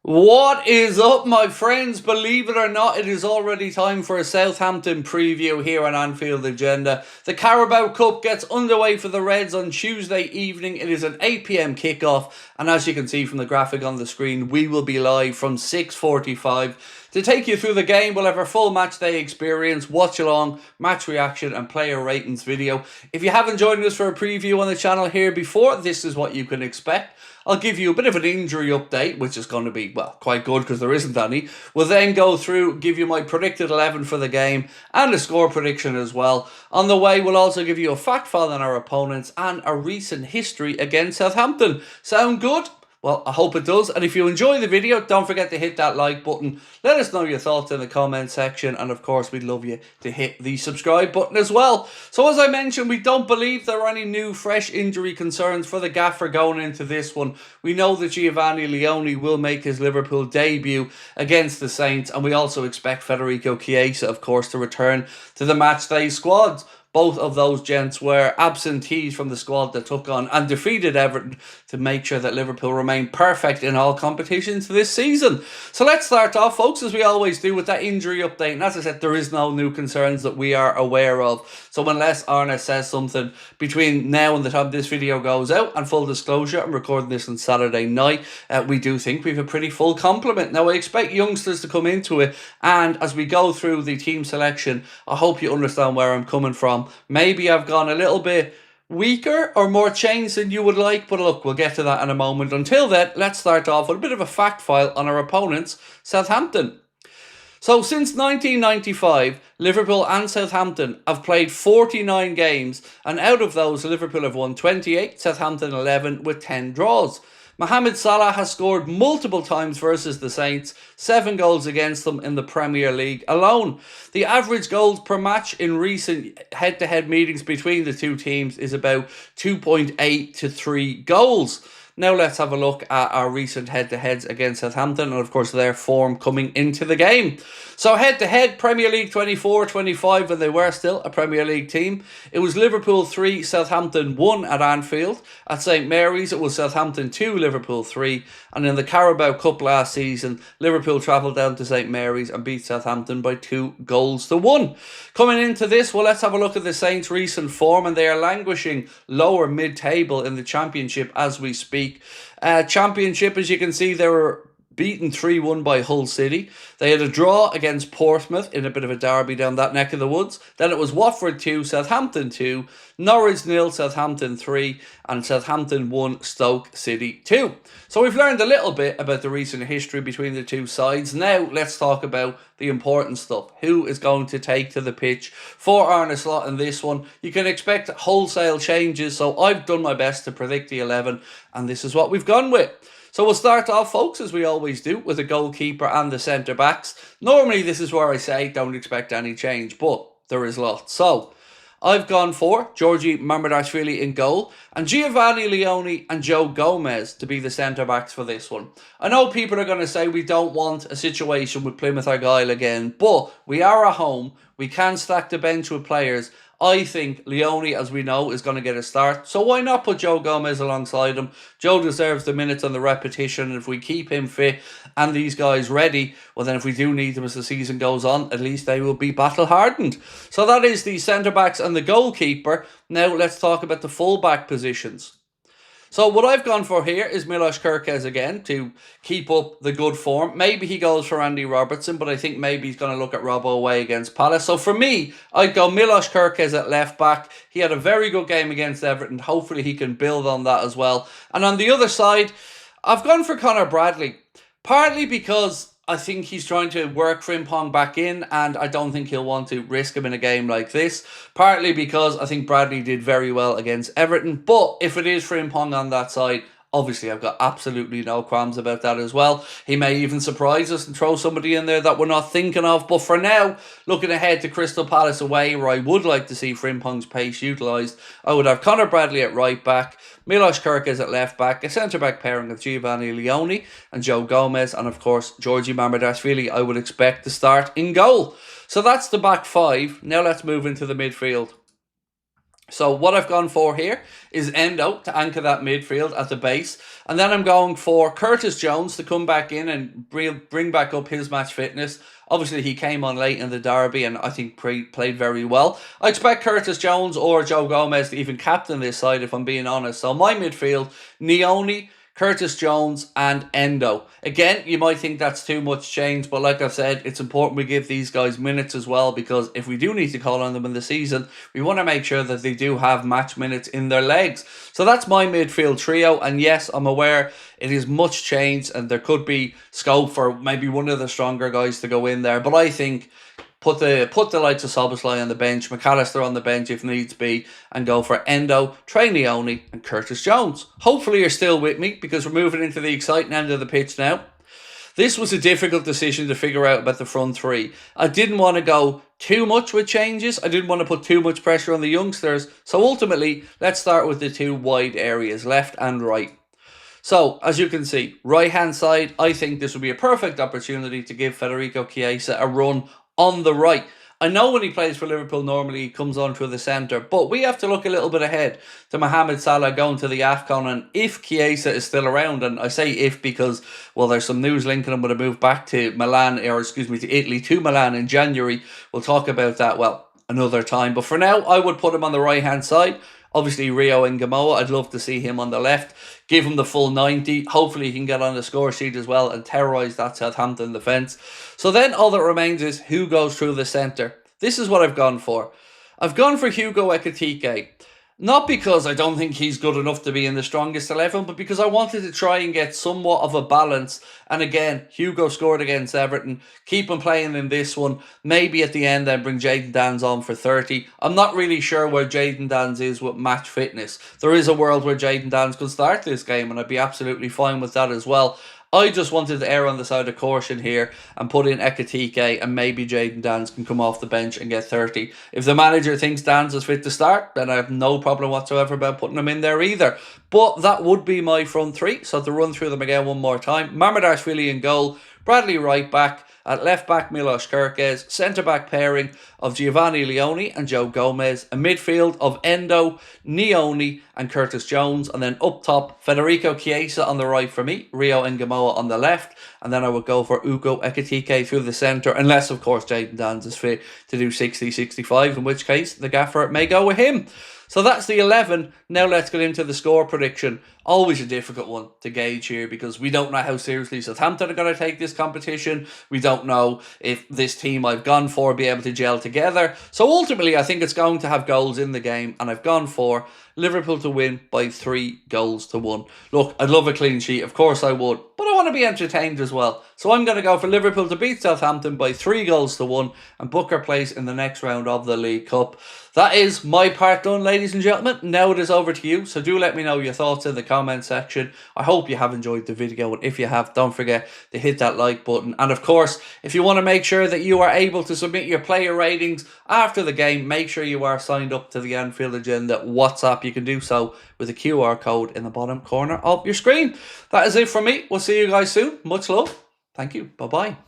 What is up, my friends? Believe it or not, it is already time for a Southampton preview here on Anfield Agenda. The Carabao Cup gets underway for the Reds on Tuesday evening. It is an 8 p.m. kickoff, and as you can see from the graphic on the screen, we will be live from 6:45 to take you through the game. We'll have our full match day experience, watch along, match reaction, and player ratings video. If you haven't joined us for a preview on the channel here before, this is what you can expect. I'll give you a bit of an injury update, which is going to be, well, quite good because there isn't any. We'll then go through, give you my predicted 11 for the game and a score prediction as well. On the way, we'll also give you a fact file on our opponents and a recent history against Southampton. Sound good? Well, I hope it does. And if you enjoy the video, don't forget to hit that like button. Let us know your thoughts in the comment section. And of course, we'd love you to hit the subscribe button as well. So as I mentioned, we don't believe there are any new fresh injury concerns for the gaffer going into this one. We know that Giovanni Leone will make his Liverpool debut against the Saints. And we also expect Federico Chiesa, of course, to return to the matchday squads. Both of those gents were absentees from the squad that took on and defeated Everton to make sure that Liverpool remain perfect in all competitions this season. So let's start off, folks, as we always do, with that injury update. And as I said, there is no new concerns that we are aware of. So unless Arne says something between now and the time this video goes out, and full disclosure, I'm recording this on Saturday night, we do think we have a pretty full complement. Now, I expect youngsters to come into it, and as we go through the team selection, I hope you understand where I'm coming from. Maybe I've gone a little bit weaker or more changed than you would like, but look, we'll get to that in a moment. Until then, let's start off with a bit of a fact file on our opponents, Southampton. So since 1995, Liverpool and Southampton have played 49 games, and out of those, Liverpool have won 28, Southampton 11, with 10 draws. Mohamed Salah has scored multiple times versus the Saints, 7 goals against them in the Premier League alone. The average goals per match in recent head-to-head meetings between the two teams is about 2.8 to 3 goals. Now let's have a look at our recent head-to-heads against Southampton and, of course, their form coming into the game. So head-to-head, Premier League 24-25, when they were still a Premier League team. It was Liverpool 3, Southampton 1 at Anfield. At St Mary's, it was Southampton 2, Liverpool 3. And in the Carabao Cup last season, Liverpool travelled down to St Mary's and beat Southampton by 2-1. Coming into this, well, let's have a look at the Saints' recent form, and they are languishing lower mid-table in the Championship as we speak. Championship, as you can see, they were beaten 3-1 by Hull City. They had a draw against Portsmouth in a bit of a derby down that neck of the woods. Then it was Watford 2, Southampton 2, Norwich 0, Southampton 3, and Southampton 1, Stoke City 2. So we've learned a little bit about the recent history between the two sides. Now let's talk about the important stuff. Who is going to take to the pitch for Arne Slot in this one? You can expect wholesale changes, so I've done my best to predict the 11, and this is what we've gone with. So we'll start off, folks, as we always do, with the goalkeeper and the centre-backs. Normally, this is where I say don't expect any change, but there is lots. So I've gone for Georgi Mamardashvili in goal and Giovanni Leone and Joe Gomez to be the centre-backs for this one. I know people are going to say we don't want a situation with Plymouth Argyle again, but we are at home. We can stack the bench with players. I think Leone, as we know, is going to get a start. So why not put Joe Gomez alongside him? Joe deserves the minutes and the repetition. And if we keep him fit and these guys ready, well, then if we do need them as the season goes on, at least they will be battle-hardened. So that is the centre-backs and the goalkeeper. Now let's talk about the full-back positions. So what I've gone for here is Milos Kerkez again to keep up the good form. Maybe he goes for Andy Robertson, but I think maybe he's going to look at Robbo away against Palace. So for me, I'd go Milos Kerkez at left back. He had a very good game against Everton. Hopefully he can build on that as well. And on the other side, I've gone for Connor Bradley. Partly because I think he's trying to work Frimpong back in, and I don't think he'll want to risk him in a game like this. Partly because I think Bradley did very well against Everton. But if it is Frimpong on that side, obviously I've got absolutely no qualms about that as well. He may even surprise us and throw somebody in there that we're not thinking of. But for now, looking ahead to Crystal Palace away, where I would like to see Frimpong's pace utilised, I would have Connor Bradley at right back, Milos Kerkez at left back, a centre-back pairing of Giovanni Leone and Joe Gomez, and of course, Georgi Mamardashvili I would expect to start in goal. So that's the back five. Now let's move into the midfield. So what I've gone for here is Endo to anchor that midfield at the base. And then I'm going for Curtis Jones to come back in and bring back up his match fitness. Obviously, he came on late in the derby and I think played very well. I expect Curtis Jones or Joe Gomez to even captain this side, if I'm being honest. So my midfield, Nioni, Curtis Jones and Endo. Again, you might think that's too much change, but like I've said, it's important we give these guys minutes as well, because if we do need to call on them in the season, we want to make sure that they do have match minutes in their legs. So that's my midfield trio, and yes, I'm aware it is much change and there could be scope for maybe one of the stronger guys to go in there, but I think put the likes of Szoboszlai on the bench, McAllister on the bench if needs be, and go for Endo, Trey Leone and Curtis Jones. Hopefully you're still with me, because we're moving into the exciting end of the pitch now. This was a difficult decision to figure out about the front three. I didn't want to go too much with changes. I didn't want to put too much pressure on the youngsters. So ultimately, let's start with the two wide areas, left and right. So, as you can see, right-hand side, I think this would be a perfect opportunity to give Federico Chiesa a run on the right. I know when he plays for Liverpool, normally he comes on through the centre, but we have to look a little bit ahead to Mohamed Salah going to the AFCON, and if Chiesa is still around, and I say if because, well, there's some news linking him with a move back to Milan, or excuse me, to Italy, to Milan in January. We'll talk about that, well, another time. But for now, I would put him on the right-hand side. Obviously, Rio and Gamoa, I'd love to see him on the left. Give him the full 90. Hopefully, he can get on the score sheet as well and terrorise that Southampton defence. So then all that remains is who goes through the centre. This is what I've gone for. I've gone for Hugo Ekitike. Not because I don't think he's good enough to be in the strongest 11, but because I wanted to try and get somewhat of a balance. And again, Hugo scored against Everton. Keep him playing in this one. Maybe at the end then bring Jayden Danns on for 30. I'm not really sure where Jayden Danns is with match fitness. There is a world where Jayden Danns could start this game, and I'd be absolutely fine with that as well. I just wanted to err on the side of caution here and put in Ekitike, and maybe Jayden Danns can come off the bench and get 30. If the manager thinks Danns is fit to start, then I have no problem whatsoever about putting him in there either. But that would be my front three. So to run through them again one more time: Mamardashvili in goal, Bradley right back, at left back Milos Kerkez, centre back pairing of Giovanni Leone and Joe Gomez, a midfield of Endo, Nioni and Curtis Jones, and then up top Federico Chiesa on the right for me, Rio Ngamoa on the left, and then I would go for Ugo Ekitike through the centre, unless of course Jayden Danns is fit to do 60-65, in which case the gaffer may go with him. So that's the 11. Now let's get into the score prediction. Always a difficult one to gauge here, because we don't know how seriously Southampton are going to take this competition. We don't know if this team I've gone for will be able to gel together. So ultimately, I think it's going to have goals in the game, and I've gone for Liverpool to win by 3-1. Look, I'd love a clean sheet, of course I would, but I want to be entertained as well. So I'm going to go for Liverpool to beat Southampton by 3-1 and book our place in the next round of the League Cup. That is my part done, ladies and gentlemen. Now it is over to you, so do let me know your thoughts in the comment section. I hope you have enjoyed the video, and if you have, don't forget to hit that like button. And of course, if you want to make sure that you are able to submit your player ratings after the game, make sure you are signed up to the Anfield Agenda WhatsApp. You can do so with a QR code in the bottom corner of your screen. That is it from me. We'll see you guys soon. Much love. Thank you. Bye-bye.